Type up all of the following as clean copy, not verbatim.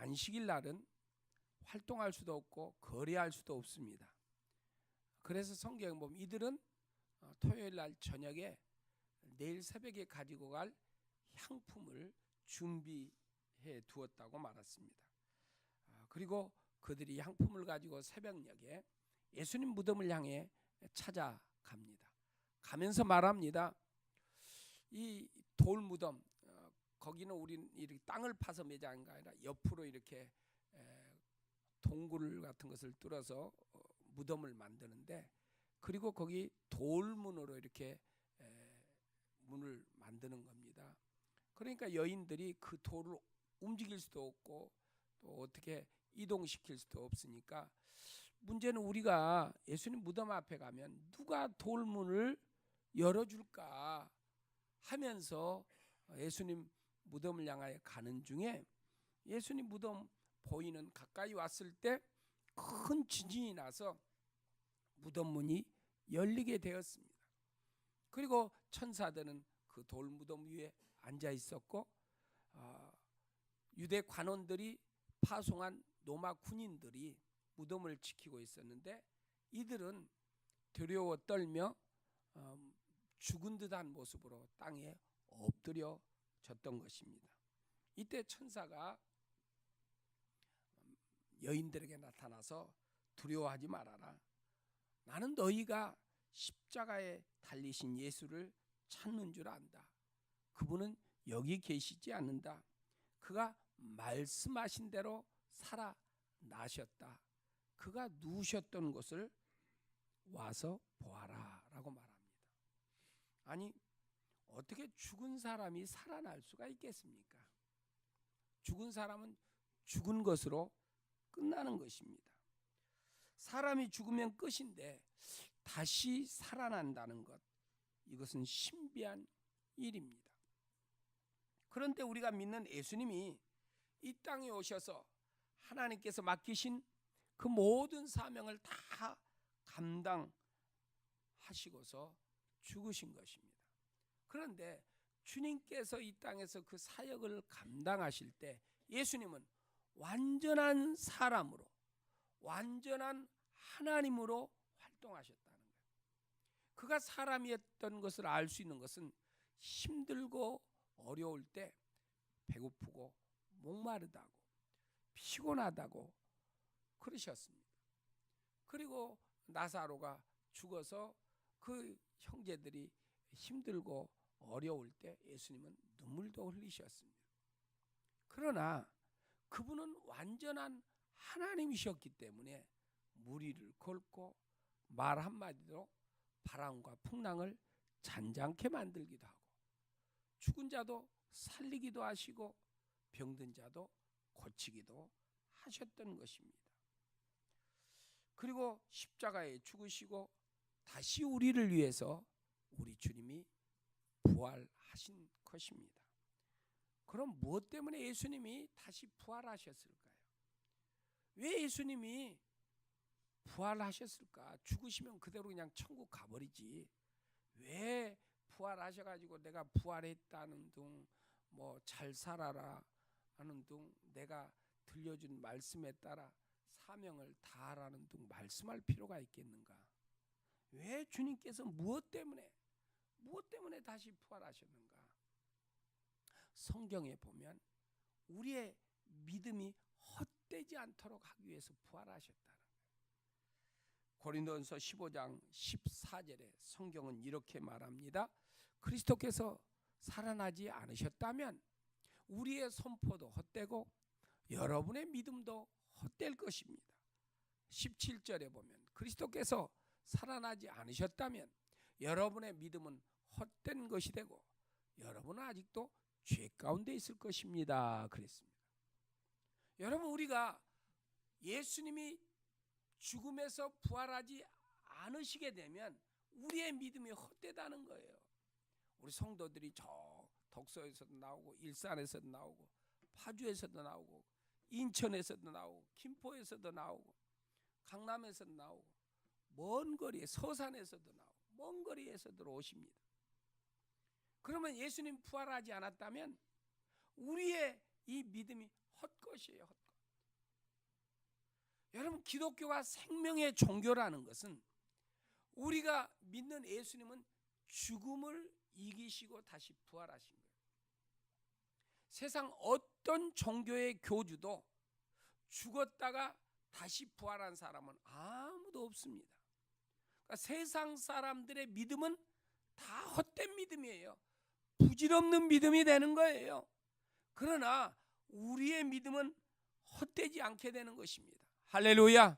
안식일 날은 활동할 수도 없고 거래할 수도 없습니다. 그래서 성경에 보면 이들은 토요일 날 저녁에 내일 새벽에 가지고 갈 향품을 준비해 두었다고 말했습니다. 그리고 그들이 향품을 가지고 새벽녘에 예수님 무덤을 향해 찾아갑니다. 가면서 말합니다. 이 돌무덤, 거기는 우린 이렇게 땅을 파서 매장한 게 아니라 옆으로 이렇게 동굴 같은 것을 뚫어서 무덤을 만드는데, 그리고 거기 돌문으로 이렇게 문을 만드는 겁니다. 그러니까 여인들이 그 돌을 움직일 수도 없고 또 어떻게 이동시킬 수도 없으니까, 문제는 우리가 예수님 무덤 앞에 가면 누가 돌문을 열어줄까 하면서 예수님 무덤을 향하여 가는 중에 예수님 무덤 보이는 가까이 왔을 때 큰 지진이 나서 무덤 문이 열리게 되었습니다. 그리고 천사들은 그 돌무덤 위에 앉아 있었고, 유대 관원들이 파송한 로마 군인들이 무덤을 지키고 있었는데, 이들은 두려워 떨며 죽은 듯한 모습으로 땅에 엎드려졌던 것입니다. 이때 천사가 여인들에게 나타나서 두려워하지 말아라. 나는 너희가 십자가에 달리신 예수를 찾는 줄 안다. 그분은 여기 계시지 않는다. 그가 말씀하신 대로 살아나셨다. 그가 누우셨던 곳을 와서 보아라 라고 말합니다. 아니, 어떻게 죽은 사람이 살아날 수가 있겠습니까? 죽은 사람은 죽은 것으로 끝나는 것입니다. 사람이 죽으면 끝인데 다시 살아난다는 것, 이것은 신비한 일입니다. 그런데 우리가 믿는 예수님이 이 땅에 오셔서 하나님께서 맡기신 그 모든 사명을 다 감당하시고서 죽으신 것입니다. 그런데 주님께서 이 땅에서 그 사역을 감당하실 때 예수님은 완전한 사람으로, 완전한 하나님으로 활동하셨다는 거예요. 그가 사람이었던 것을 알 수 있는 것은 힘들고 어려울 때 배고프고 목마르다고 피곤하다고 그러셨습니다. 그리고 나사로가 죽어서 그 형제들이 힘들고 어려울 때 예수님은 눈물도 흘리셨습니다. 그러나 그분은 완전한 하나님이셨기 때문에 무리를 걸고 말 한마디로 바람과 풍랑을 잔잔케 만들기도 하고, 죽은 자도 살리기도 하시고 병든 자도 고치기도 하셨던 것입니다. 그리고 십자가에 죽으시고 다시 우리를 위해서 우리 주님이 부활하신 것입니다. 그럼 무엇 때문에 예수님이 다시 부활하셨을까요? 왜 예수님이 부활하셨을까? 죽으시면 그대로 그냥 천국 가버리지, 왜 부활하셔가지고 내가 부활했다는 둥, 뭐 잘 살아라 하는 둥, 내가 들려준 말씀에 따라 사명을 다하라는 둥 말씀할 필요가 있겠는가? 왜 주님께서 무엇 때문에 다시 부활하셨는가? 성경에 보면 우리의 믿음이 헛되지 않도록 하기 위해서 부활하셨다는 거예요. 고린도전서 15장 14절에 성경은 이렇게 말합니다. 그리스도께서 살아나지 않으셨다면 우리의 선포도 헛되고 여러분의 믿음도 헛될 것입니다. 17절에 보면 그리스도께서 살아나지 않으셨다면 여러분의 믿음은 헛된 것이 되고 여러분은 아직도 죄 가운데 있을 것입니다. 그랬습니다. 여러분, 우리가 예수님이 죽음에서 부활하지 않으시게 되면 우리의 믿음이 헛되다는 거예요. 우리 성도들이 저 덕소에서도 나오고 일산에서도 나오고 파주에서도 나오고 인천에서도 나오고 김포에서도 나오고 강남에서도 나오고 먼 거리에 서산에서도 나오고 먼 거리에서도 오십니다. 그러면 예수님 부활하지 않았다면 우리의 이 믿음이 헛것이에요. 헛것. 여러분, 기독교가 생명의 종교라는 것은 우리가 믿는 예수님은 죽음을 이기시고 다시 부활하신 거예요. 세상 어떤 종교의 교주도 죽었다가 다시 부활한 사람은 아무도 없습니다. 그러니까 세상 사람들의 믿음은 다 헛된 믿음이에요. 부질없는 믿음이 되는 거예요. 그러나 우리의 믿음은 헛되지 않게 되는 것입니다. 할렐루야.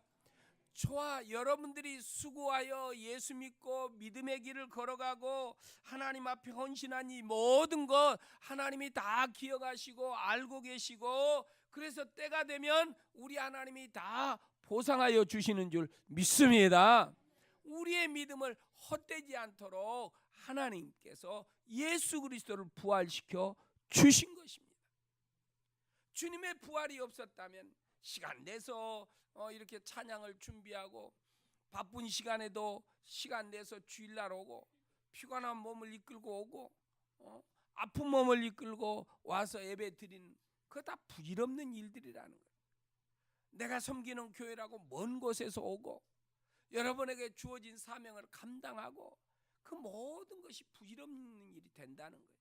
저와 여러분들이 수고하여 예수 믿고 믿음의 길을 걸어가고 하나님 앞에 헌신한 이 모든 것 하나님이 다 기억하시고 알고 계시고, 그래서 때가 되면 우리 하나님이 다 보상하여 주시는 줄 믿습니다. 우리의 믿음을 헛되지 않도록 하나님께서 예수 그리스도를 부활시켜 주신 것입니다. 주님의 부활이 없었다면 시간 내서 이렇게 찬양을 준비하고 바쁜 시간에도 시간 내서 주일날 오고 피곤한 몸을 이끌고 오고 아픈 몸을 이끌고 와서 예배 드리는, 그거 다 부질없는 일들이라는 거예요. 내가 섬기는 교회라고 먼 곳에서 오고 여러분에게 주어진 사명을 감당하고 그 모든 것이 부질없는 일이 된다는 거예요.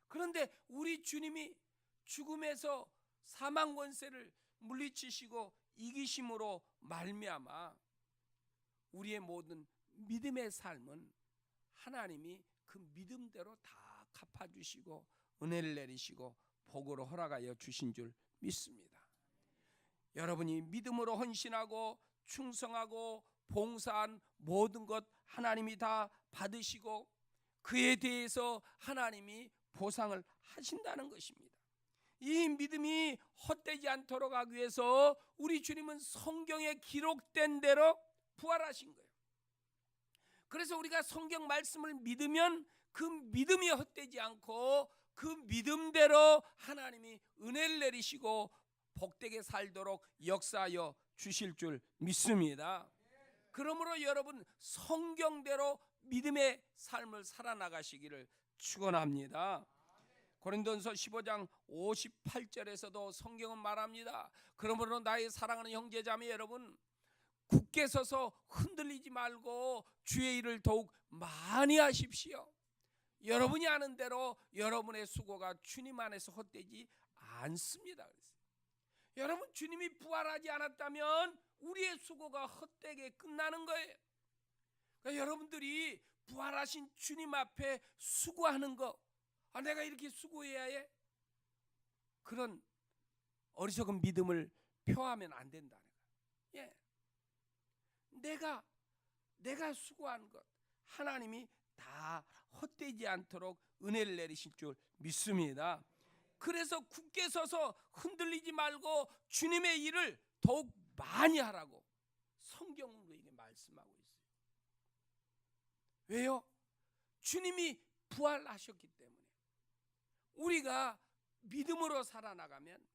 그런데 우리 주님이 죽음에서 사망 권세를 물리치시고 이기심으로 말미암아 우리의 모든 믿음의 삶은 하나님이 그 믿음대로 다 갚아주시고 은혜를 내리시고 복으로 허락하여 주신 줄 믿습니다. 여러분이 믿음으로 헌신하고 충성하고 봉사한 모든 것 하나님이 다 받으시고 그에 대해서 하나님이 보상을 하신다는 것입니다. 이 믿음이 헛되지 않도록 하기 위해서 우리 주님은 성경에 기록된 대로 부활하신 거예요. 그래서 우리가 성경 말씀을 믿으면 그 믿음이 헛되지 않고 그 믿음대로 하나님이 은혜를 내리시고 복되게 살도록 역사하여 주실 줄 믿습니다. 그러므로 여러분 성경대로 믿음의 삶을 살아나가시기를 축원합니다. 고린도전서 15장 58절에서도 성경은 말합니다. 그러므로 나의 사랑하는 형제자매 여러분, 굳게 서서 흔들리지 말고 주의 일을 더욱 많이 하십시오. 여러분이 아는 대로 여러분의 수고가 주님 안에서 헛되지 않습니다. 여러분, 주님이 부활하지 않았다면 우리의 수고가 헛되게 끝나는 거예요. 그러니까 여러분들이 부활하신 주님 앞에 수고하는 거, 내가 이렇게 수고해야 해? 그런 어리석은 믿음을 표하면 안 된다는 거예요. 내가 수고한 것 하나님이 다 헛되지 않도록 은혜를 내리실 줄 믿습니다. 그래서 굳게 서서 흔들리지 말고 주님의 일을 더욱 많이 하라고 성경은 우리에게 말씀하고 있어요. 왜요? 주님이 부활하셨기 때문에. 우리가 믿음으로 살아나가면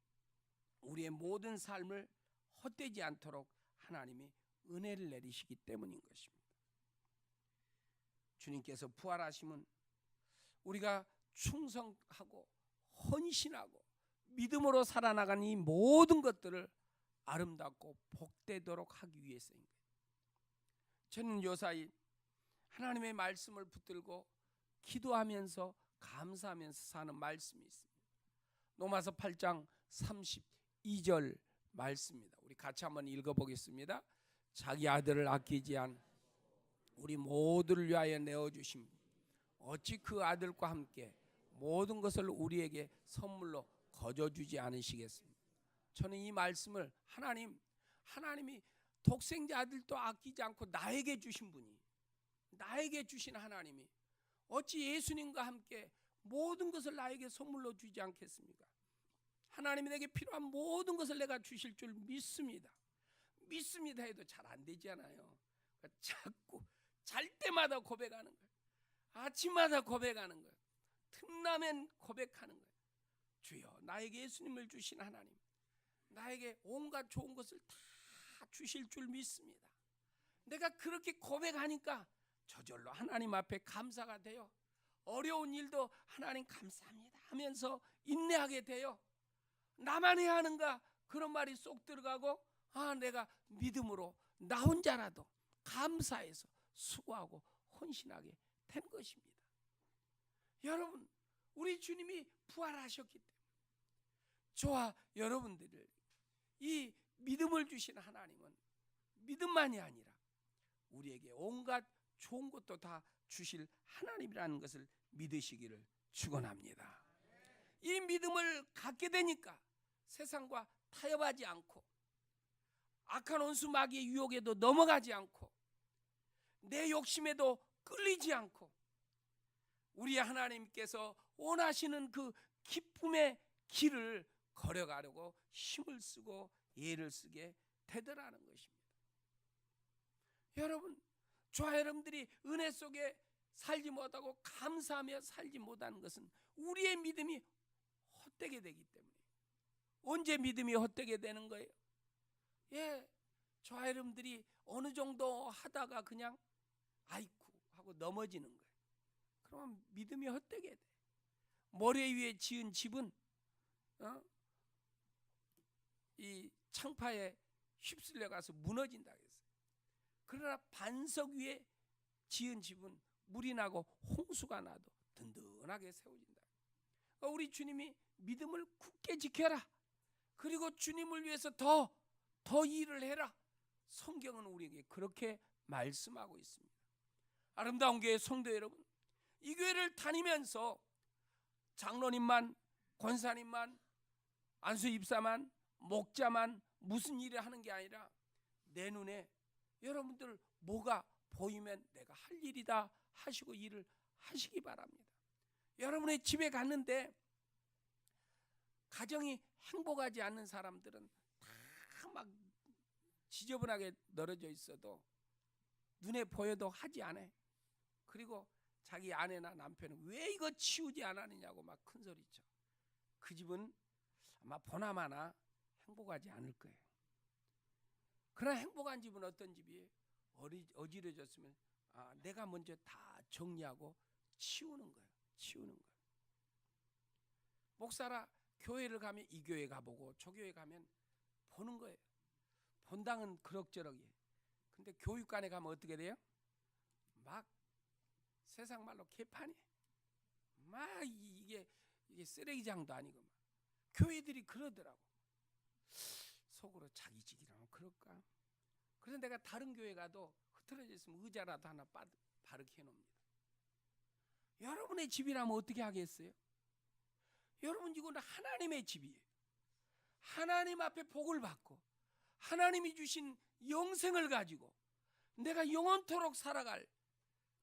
우리의 모든 삶을 헛되지 않도록 하나님이 은혜를 내리시기 때문인 것입니다. 주님께서 부활하시면 우리가 충성하고 헌신하고 믿음으로 살아나가는 이 모든 것들을 아름답고 복되도록 하기 위해서인 거예요. 저는 요사이 하나님의 말씀을 붙들고 기도하면서 감사하면서 사는 말씀이 있습니다. 로마서 8장 32절 말씀입니다. 우리 같이 한번 읽어보겠습니다. 자기 아들을 아끼지 않 우리 모두를 위하여 내어주심 어찌 그 아들과 함께 모든 것을 우리에게 선물로 거저주지 않으시겠습니까? 저는 이 말씀을 하나님이 독생자 아들도 아끼지 않고 나에게 주신 분이, 나에게 주신 하나님이 어찌 예수님과 함께 모든 것을 나에게 선물로 주지 않겠습니까? 하나님이 내게 필요한 모든 것을 내가 주실 줄 믿습니다. 믿습니다 해도 잘 안 되잖아요. 자꾸 잘 때마다 고백하는 거예요. 아침마다 고백하는 거예요. 틈나면 고백하는 거예요. 주여, 나에게 예수님을 주신 하나님, 나에게 온갖 좋은 것을 다 주실 줄 믿습니다. 내가 그렇게 고백하니까 저절로 하나님 앞에 감사가 돼요. 어려운 일도 하나님 감사합니다 하면서 인내하게 돼요. 나만 해야 하는가 그런 말이 쏙 들어가고 내가 믿음으로 나 혼자라도 감사해서 수고하고 헌신하게 된 것입니다. 여러분, 우리 주님이 부활하셨기 때문에 저와 여러분들을 이 믿음을 주신 하나님은 믿음만이 아니라 우리에게 온갖 좋은 것도 다 주실 하나님이라는 것을 믿으시기를 축원합니다. 이 믿음을 갖게 되니까 세상과 타협하지 않고 악한 원수 마귀의 유혹에도 넘어가지 않고 내 욕심에도 끌리지 않고 우리 하나님께서 원하시는 그 기쁨의 길을 걸어가려고 힘을 쓰고 애를 쓰게 되더라는 것입니다. 여러분, 저와 여러분들이 은혜 속에 살지 못하고 감사하며 살지 못하는 것은 우리의 믿음이 헛되게 되기 때문에. 언제 믿음이 헛되게 되는 거예요? 저와 여러분들이 어느 정도 하다가 그냥 아이쿠 하고 넘어지는 거예요. 그러면 믿음이 헛되게 돼. 모래 위에 지은 집은 이 창파에 휩쓸려 가서 무너진다 그랬어요. 그러나 반석 위에 지은 집은 물이 나고 홍수가 나도 든든하게 세워진다. 우리 주님이 믿음을 굳게 지켜라. 그리고 주님을 위해서 더 일을 해라. 성경은 우리에게 그렇게 말씀하고 있습니다. 아름다운 교회 성도 여러분, 이 교회를 다니면서 장로님만, 권사님만, 안수 입사만, 목자만 무슨 일을 하는 게 아니라 내 눈에 여러분들 뭐가 보이면 내가 할 일이다 하시고 일을 하시기 바랍니다. 여러분의 집에 갔는데 가정이 행복하지 않는 사람들은 다 막 지저분하게 널어져 있어도 눈에 보여도 하지 않아. 그리고 자기 아내나 남편은 왜 이거 치우지 않았느냐고 막 큰소리쳐. 그 집은 아마 보나마나 행복하지 않을 거예요. 그러나 행복한 집은 어떤 집이에요? 어지러졌으면 내가 먼저 다 정리하고 치우는 거예요. 목사라 교회를 가면 이 교회 가보고 저 교회 가면 보는 거예요. 본당은 그럭저럭이에요. 근데 교육관에 가면 어떻게 돼요? 막 세상 말로 개판이에요. 막 이게 쓰레기장도 아니고 막. 교회들이 그러더라고. 속으로 자기지기라면 그럴까? 그래서 내가 다른 교회 가도 흐트러져 있으면 의자라도 하나 바르게 해놓습니다. 여러분의 집이라면 어떻게 하겠어요? 여러분, 이건 하나님의 집이에요. 하나님 앞에 복을 받고 하나님이 주신 영생을 가지고 내가 영원토록 살아갈,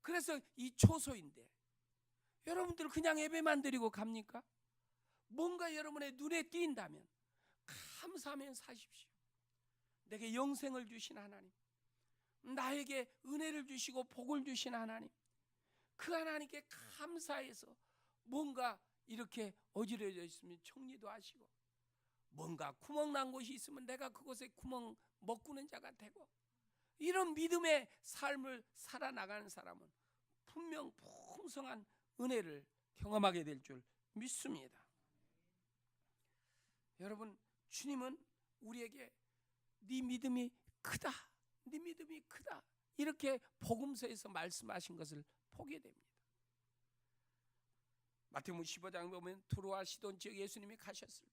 그래서 이 초소인데 여러분들 그냥 예배만 드리고 갑니까? 뭔가 여러분의 눈에 띈다면 감사하면 사십시오. 내게 영생을 주신 하나님, 나에게 은혜를 주시고 복을 주신 하나님, 그 하나님께 감사해서 뭔가 이렇게 어지러져 있으면 정리도 하시고, 뭔가 구멍 난 곳이 있으면 내가 그곳에 구멍 먹구는 자가 되고, 이런 믿음의 삶을 살아나가는 사람은 분명 풍성한 은혜를 경험하게 될 줄 믿습니다. 여러분, 주님은 우리에게 네 믿음이 크다, 네 믿음이 크다, 이렇게 복음서에서 말씀하신 것을 보게 됩니다. 마태복음 15장에 보면 두로와 시돈 지역 예수님이 가셨을 때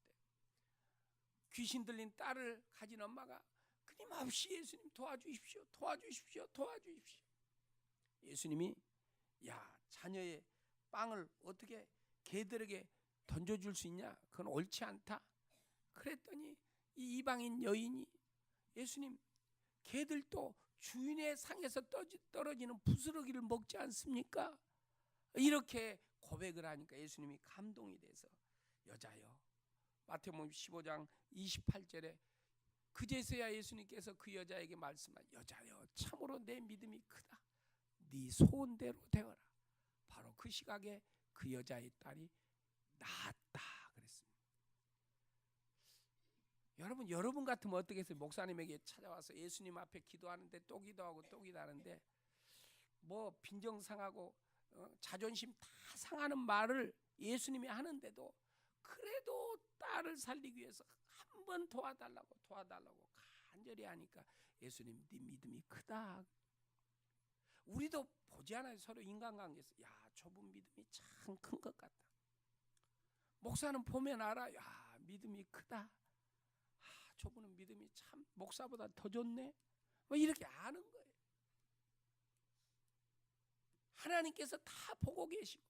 귀신 들린 딸을 가진 엄마가 끊임없이 예수님 도와주십시오. 예수님이 자녀의 빵을 어떻게 개들에게 던져줄 수 있냐? 그건 옳지 않다. 그랬더니 이 이방인 여인이 예수님, 개들도 주인의 상에서 떨어지는 부스러기를 먹지 않습니까? 이렇게 고백을 하니까 예수님이 감동이 돼서 여자여, 마태복음 15장 28절에 그제서야 예수님께서 그 여자에게 말씀한, 여자여 참으로 내 믿음이 크다, 네 소원대로 되어라. 바로 그 시각에 그 여자의 딸이 나았다 그랬습니다. 여러분 같으면 어떻게 했어요? 목사님에게 찾아와서 예수님 앞에 기도하는데 또 기도하고 또 기도하는데 뭐 빈정상하고 자존심 다 상하는 말을 예수님이 하는데도 그래도 딸을 살리기 위해서 한 번 도와달라고 간절히 하니까 예수님 네 믿음이 크다. 우리도 보지 않아요. 서로 인간관계에서 야 저분 믿음이 참 큰 것 같다. 목사는 보면 알아. 야 믿음이 크다. 저분은 믿음이 참 목사보다 더 좋네. 뭐 이렇게 아는 거예요. 하나님께서 다 보고 계시고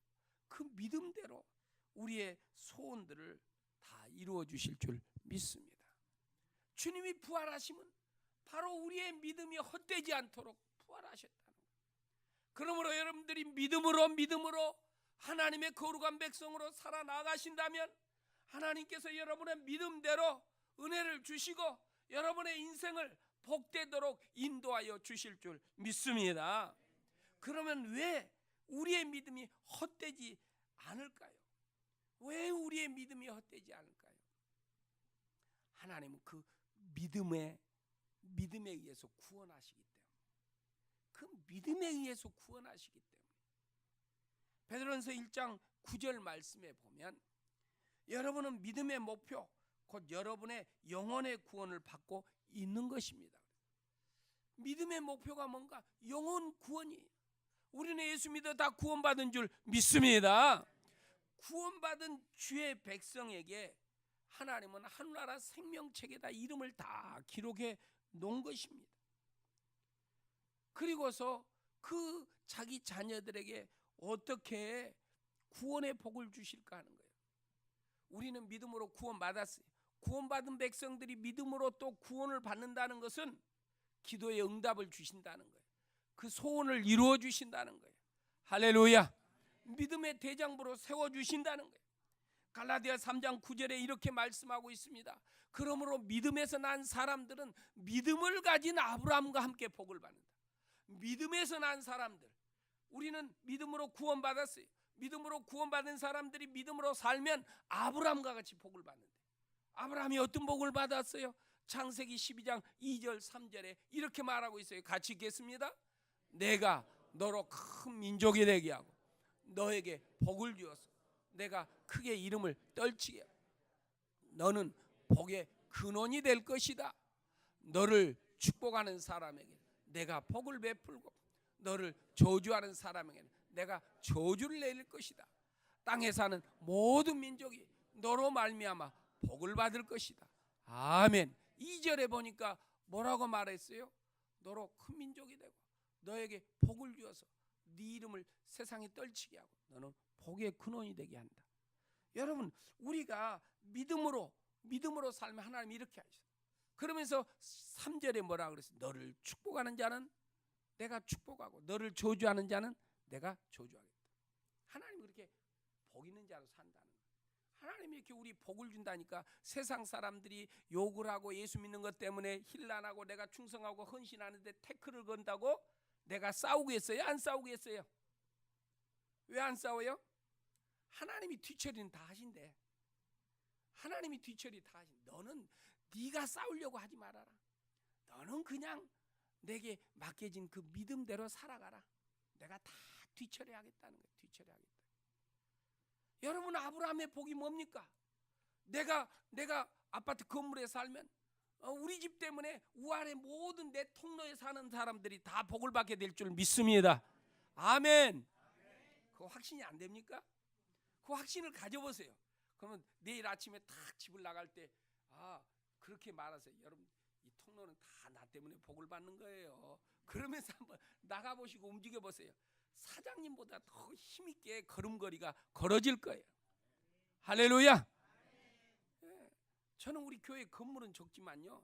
그 믿음대로 우리의 소원들을 다 이루어 주실 줄 믿습니다. 주님이 부활하시면 바로 우리의 믿음이 헛되지 않도록 부활하셨다는 거예요. 그러므로 여러분들이 믿음으로 하나님의 거룩한 백성으로 살아나가신다면 하나님께서 여러분의 믿음대로 은혜를 주시고 여러분의 인생을 복되도록 인도하여 주실 줄 믿습니다. 그러면 왜 우리의 믿음이 헛되지 않을까요? 왜 우리의 믿음이 헛되지 않을까요? 하나님은 그 믿음에 의해서 구원하시기 때문에, 그 믿음에 의해서 구원하시기 때문에 베드로전서 1장 9절 말씀에 보면 여러분은 믿음의 목표 곧 여러분의 영혼의 구원을 받고 있는 것입니다. 믿음의 목표가 뭔가? 영혼 구원이에요. 우리는 예수 믿어 다 구원받은 줄 믿습니다. 구원받은 주의 백성에게 하나님은 하늘나라 생명책에다 이름을 다 기록해 놓은 것입니다. 그리고서 그 자기 자녀들에게 어떻게 구원의 복을 주실까 하는 거예요. 우리는 믿음으로 구원받았어요. 구원받은 백성들이 믿음으로 또 구원을 받는다는 것은 기도의 응답을 주신다는 거예요. 그 소원을 이루어 주신다는 거예요. 할렐루야. 믿음의 대장부로 세워주신다는 거예요. 갈라디아 3장 9절에 이렇게 말씀하고 있습니다. 그러므로 믿음에서 난 사람들은 믿음을 가진 아브라함과 함께 복을 받는다. 믿음에서 난 사람들, 우리는 믿음으로 구원받았어요. 믿음으로 구원받은 사람들이 믿음으로 살면 아브라함과 같이 복을 받는데, 아브라함이 어떤 복을 받았어요? 창세기 12장 2절 3절에 이렇게 말하고 있어요. 같이 읽겠습니다. 내가 너로 큰 민족이 되게 하고 너에게 복을 주어서 내가 크게 이름을 떨치게 하고 너는 복의 근원이 될 것이다. 너를 축복하는 사람에게 내가 복을 베풀고 너를 저주하는 사람에게는 내가 저주를 내릴 것이다. 땅에 사는 모든 민족이 너로 말미암아 복을 받을 것이다. 아멘. 2절에 보니까 뭐라고 말했어요? 너로 큰 민족이 되고 너에게 복을 주어서 네 이름을 세상에 떨치게 하고 너는 복의 근원이 되게 한다. 여러분, 우리가 믿음으로 살면 하나님이 이렇게 하셔요. 그러면서 3절에 뭐라 그랬어요? 너를 축복하는 자는 내가 축복하고 너를 저주하는 자는 내가 저주하겠다. 하나님이 그렇게 복 있는 자로 산다는 거예요. 하나님이 이렇게 우리 복을 준다니까. 세상 사람들이 욕을 하고 예수 믿는 것 때문에 힐난하고 내가 충성하고 헌신하는데 태클을 건다고 내가 싸우겠어요? 안 싸우겠어요? 왜 안 싸워요? 하나님이 뒤처리는 다 하신대. 하나님이 뒤처리 다 하신. 너는 네가 싸우려고 하지 말아라. 너는 그냥 내게 맡겨진 그 믿음대로 살아가라. 내가 다 뒤처리하겠다는 거예요. 뒤처리하겠다. 여러분, 아브라함의 복이 뭡니까? 내가 아파트 건물에 살면 우리 집 때문에 우아래 모든 내 통로에 사는 사람들이 다 복을 받게 될 줄 믿습니다. 아멘. 그 확신이 안 됩니까? 그 확신을 가져보세요. 그러면 내일 아침에 딱 집을 나갈 때 그렇게 말하세요. 여러분, 이 통로는 다 나 때문에 복을 받는 거예요. 그러면서 한번 나가보시고 움직여보세요. 사장님보다 더 힘있게 걸음걸이가 걸어질 거예요. 할렐루야. 네. 저는 우리 교회 건물은 적지만요,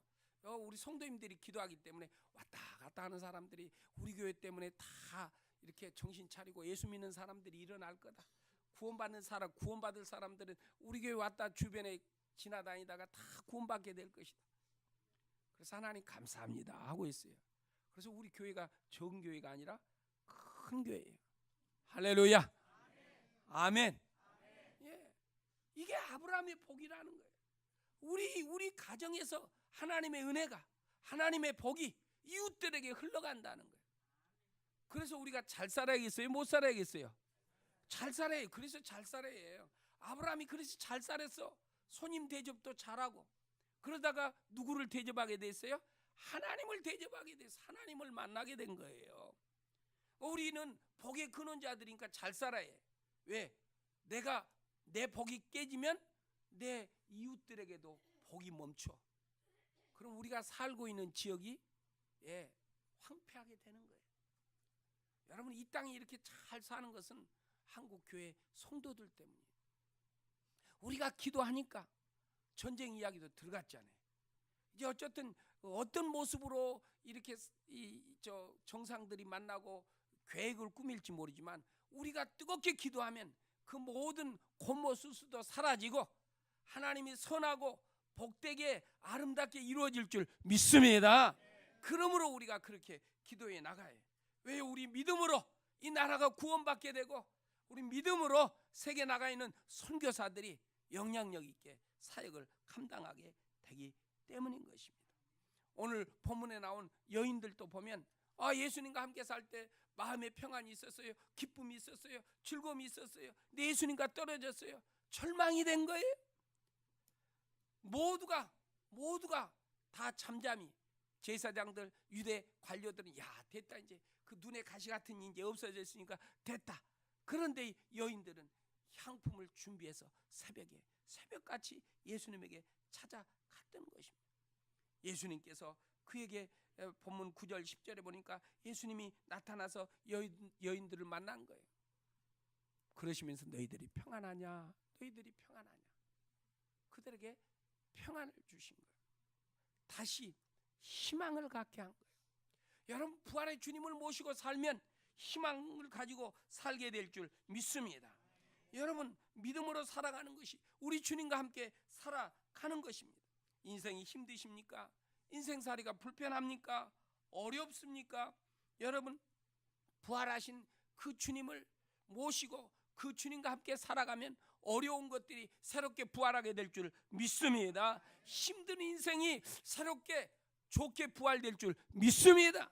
우리 성도님들이 기도하기 때문에 왔다 갔다 하는 사람들이 우리 교회 때문에 다 이렇게 정신 차리고 예수 믿는 사람들이 일어날 거다. 구원받을 사람들은 우리 교회 왔다 주변에 지나다니다가 다 구원받게 될 것이다. 그래서 하나님 감사합니다 하고 있어요. 그래서 우리 교회가 적은 교회가 아니라 큰 교회예요. 할렐루야. 아멘. 예, 이게 아브라함의 복이라는 거예요. 우리 가정에서 하나님의 은혜가, 하나님의 복이 이웃들에게 흘러간다는 거예요. 그래서 우리가 잘 살아야겠어요? 못 살아야겠어요? 잘 살아요. 그래서 잘 살아요. 아브라함이 그래서 잘 살았어. 손님 대접도 잘하고. 그러다가 누구를 대접하게 됐어요? 하나님을 대접하게 돼서 하나님을 만나게 된 거예요. 우리는 복의 근원자들이니까 잘 살아야 해. 왜? 내 복이 깨지면 내 이웃들에게도 복이 멈춰. 그럼 우리가 살고 있는 지역이 황폐하게 되는 거예요. 여러분, 이 땅이 이렇게 잘 사는 것은 한국교회 성도들 때문이에요. 우리가 기도하니까 전쟁 이야기도 들어갔잖아요. 이제 어쨌든 어떤 모습으로 이렇게 정상들이 만나고 계획을 꾸밀지 모르지만 우리가 뜨겁게 기도하면 그 모든 곤모수수도 사라지고 하나님이 선하고 복되게 아름답게 이루어질 줄 믿습니다. 그러므로 우리가 그렇게 기도해 나가요. 왜? 우리 믿음으로 이 나라가 구원받게 되고 우리 믿음으로 세계 나가 있는 선교사들이 영향력 있게 사역을 감당하게 되기 때문인 것입니다. 오늘 본문에 나온 여인들도 보면 예수님과 함께 살 때 마음에 평안이 있었어요. 기쁨이 있었어요. 즐거움이 있었어요. 근데 예수님과 떨어졌어요. 절망이 된 거예요. 모두가 다 잠잠히 제사장들, 유대 관료들은 됐다, 이제 그 눈에 가시 같은 이제 없어졌으니까 됐다. 그런데 여인들은 향품을 준비해서 새벽같이 예수님에게 찾아갔던 것입니다. 예수님께서 그에게 본문 9절 10절에 보니까 예수님이 나타나서 여인들을 만난 거예요. 그러시면서 너희들이 평안하냐? 너희들이 평안하냐? 그들에게 평안을 주신 거예요. 다시 희망을 갖게 한 거예요. 여러분, 부활의 주님을 모시고 살면 희망을 가지고 살게 될 줄 믿습니다. 여러분, 믿음으로 살아가는 것이 우리 주님과 함께 살아가는 것입니다. 인생이 힘드십니까? 인생살이가 불편합니까? 어렵습니까? 여러분, 부활하신 그 주님을 모시고 그 주님과 함께 살아가면 어려운 것들이 새롭게 부활하게 될 줄 믿습니다. 힘든 인생이 새롭게 좋게 부활될 줄 믿습니다.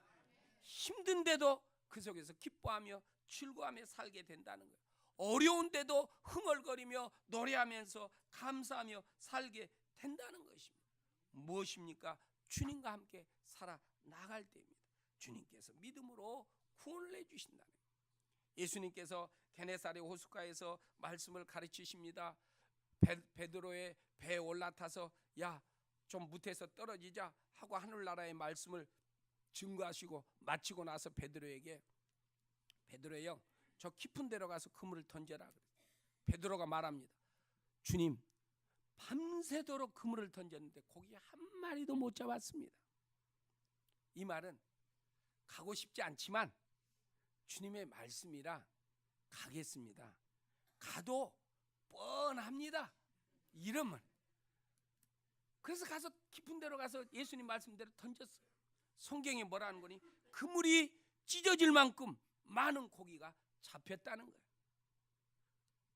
힘든데도 그 속에서 기뻐하며 즐거워하며 살게 된다는 거예요. 어려운데도 흥얼거리며 노래하면서 감사하며 살게 된다는 것입니다. 무엇입니까? 주님과 함께 살아나갈 때입니다. 주님께서 믿음으로 구원을 해주신다는 거예요. 예수님께서 게네사렛 호숫가에서 말씀을 가르치십니다. 베드로의 배에 올라타서 좀 무태서 떨어지자 하고 하늘나라의 말씀을 증거하시고 마치고 나서 베드로에게 베드로여, 저 깊은 데로 가서 그물을 던져라. 베드로가 말합니다. 주님, 밤새도록 그물을 던졌는데 고기 한 마리도 못 잡았습니다. 이 말은 가고 싶지 않지만 주님의 말씀이라 가겠습니다. 가도 뻔합니다. 이러면 그래서 가서 깊은 데로 가서 예수님 말씀대로 던졌어요. 성경에 뭐라는 거니? 그물이 찢어질 만큼 많은 고기가 잡혔다는 거예요.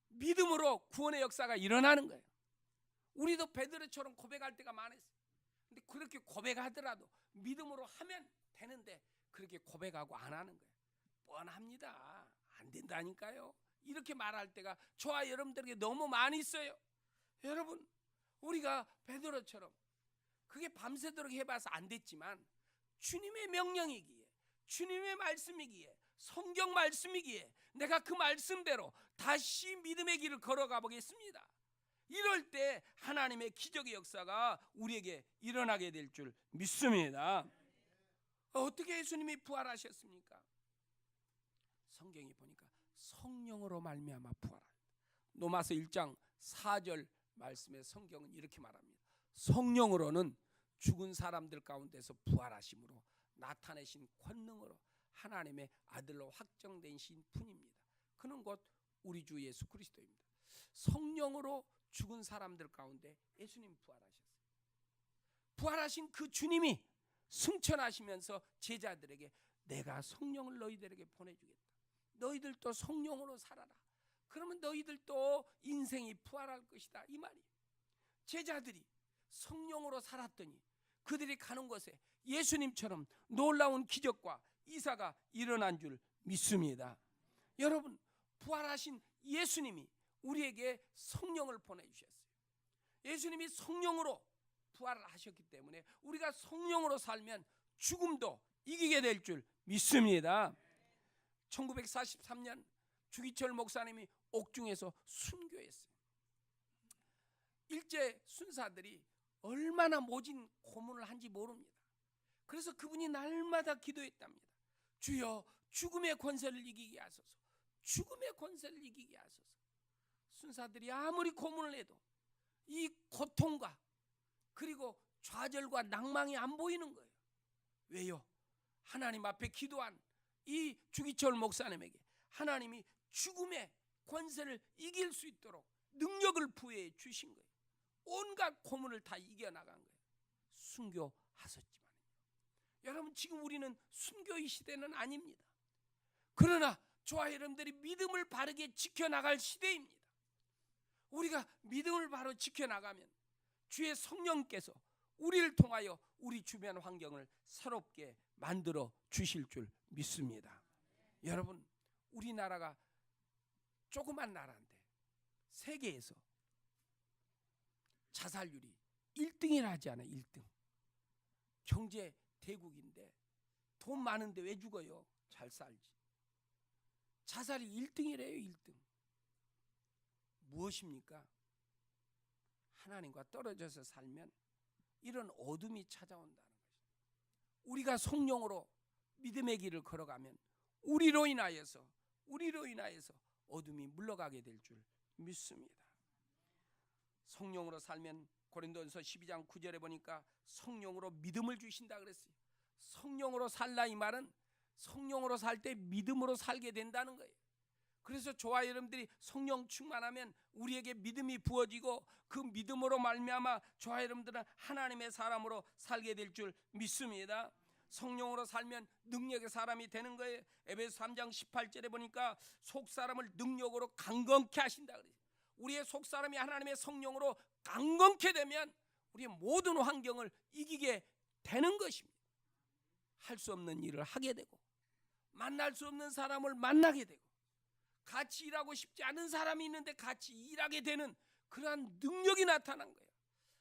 믿음으로 구원의 역사가 일어나는 거예요. 우리도 베드로처럼 고백할 때가 많았어요. 근데 그렇게 고백하더라도 믿음으로 하면 되는데 그렇게 고백하고 안 하는 거예요. 뻔합니다. 안 된다니까요. 이렇게 말할 때가 저와 여러분들에게 너무 많이 있어요. 여러분, 우리가 베드로처럼 그게 밤새도록 해봐서 안 됐지만 주님의 명령이기에, 주님의 말씀이기에, 성경 말씀이기에 내가 그 말씀대로 다시 믿음의 길을 걸어가 보겠습니다. 이럴 때 하나님의 기적의 역사가 우리에게 일어나게 될 줄 믿습니다. 어떻게 예수님이 부활하셨습니까? 성경이 보니까 성령으로 말미암아 부활한다. 로마서 1장 4절 말씀에 성경은 이렇게 말합니다. 성령으로는 죽은 사람들 가운데서 부활하심으로 나타내신 권능으로 하나님의 아들로 확정된 신 분입니다. 그는 곧 우리 주 예수 그리스도입니다. 성령으로 죽은 사람들 가운데 예수님 부활하셨어요. 부활하신 그 주님이 승천하시면서 제자들에게 내가 성령을 너희들에게 보내주겠다. 너희들도 성령으로 살아라. 그러면 너희들도 인생이 부활할 것이다. 이 말이에요. 제자들이 성령으로 살았더니 그들이 가는 곳에 예수님처럼 놀라운 기적과 이사가 일어난 줄 믿습니다. 여러분, 부활하신 예수님이 우리에게 성령을 보내주셨어요. 예수님이 성령으로 부활을 하셨기 때문에 우리가 성령으로 살면 죽음도 이기게 될 줄 믿습니다. 1943년 주기철 목사님이 옥중에서 순교했어요. 일제 순사들이 얼마나 모진 고문을 한지 모릅니다. 그래서 그분이 날마다 기도했답니다. 주여 죽음의 권세를 이기게 하소서. 죽음의 권세를 이기게 하소서. 순사들이 아무리 고문을 해도 이 고통과 그리고 좌절과 낭망이 안 보이는 거예요. 왜요? 하나님 앞에 기도한 이 주기철 목사님에게 하나님이 죽음의 권세를 이길 수 있도록 능력을 부여해 주신 거예요. 온갖 고문을 다 이겨나간 거예요. 순교하셨지만 여러분, 지금 우리는 순교의 시대는 아닙니다. 그러나 저와 여러분들이 믿음을 바르게 지켜나갈 시대입니다. 우리가 믿음을 바로 지켜나가면 주의 성령께서 우리를 통하여 우리 주변 환경을 새롭게 만들어 주실 줄 믿습니다. 여러분, 우리나라가 조그만 나라인데 세계에서 자살률이 1등이라 하지 않아요. 1등. 경제 대국인데 돈 많은데 왜 죽어요? 잘 살지. 자살이 1등이래요. 1등. 무엇입니까? 하나님과 떨어져서 살면 이런 어둠이 찾아온다는 것입니다. 우리가 성령으로 믿음의 길을 걸어가면 우리로 인하여서 어둠이 물러가게 될 줄 믿습니다. 성령으로 살면 고린도전서 12장 9절에 보니까 성령으로 믿음을 주신다 그랬어요. 성령으로 살라 이 말은 성령으로 살 때 믿음으로 살게 된다는 거예요. 그래서 저와 여러분들이 성령 충만하면 우리에게 믿음이 부어지고 그 믿음으로 말미암아 저와 여러분들은 하나님의 사람으로 살게 될 줄 믿습니다. 성령으로 살면 능력의 사람이 되는 거예요. 에베소 3장 18절에 보니까 속사람을 능력으로 강건케 하신다 그래요. 우리의 속사람이 하나님의 성령으로 강건케 되면 우리의 모든 환경을 이기게 되는 것입니다. 할 수 없는 일을 하게 되고 만날 수 없는 사람을 만나게 되고 같이 일하고 싶지 않은 사람이 있는데 같이 일하게 되는 그러한 능력이 나타난 거예요.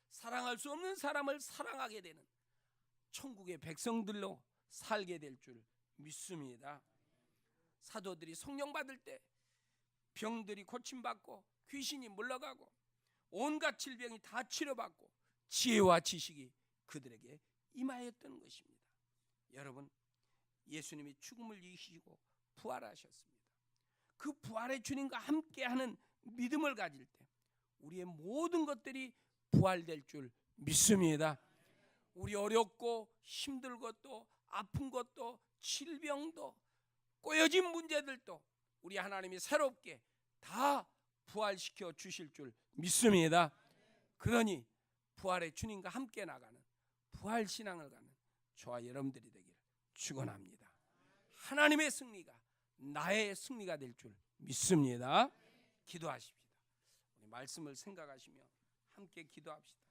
사랑할 수 없는 사람을 사랑하게 되는 천국의 백성들로 살게 될 줄 믿습니다. 사도들이 성령 받을 때 병들이 고침받고 귀신이 물러가고 온갖 질병이 다 치료받고 지혜와 지식이 그들에게 임하였던 것입니다. 여러분, 예수님이 죽음을 이기시고 부활하셨습니다. 그 부활의 주님과 함께하는 믿음을 가질 때 우리의 모든 것들이 부활될 줄 믿습니다. 우리 어렵고 힘들 것도 아픈 것도 질병도 꼬여진 문제들도 우리 하나님이 새롭게 다 부활시켜 주실 줄 믿습니다. 그러니 부활의 주님과 함께 나가는 부활신앙을 가는 저와 여러분들이 되기를 축원합니다. 하나님의 승리가 나의 승리가 될 줄 믿습니다. 기도하십시다. 우리 말씀을 생각하시며 함께 기도합시다.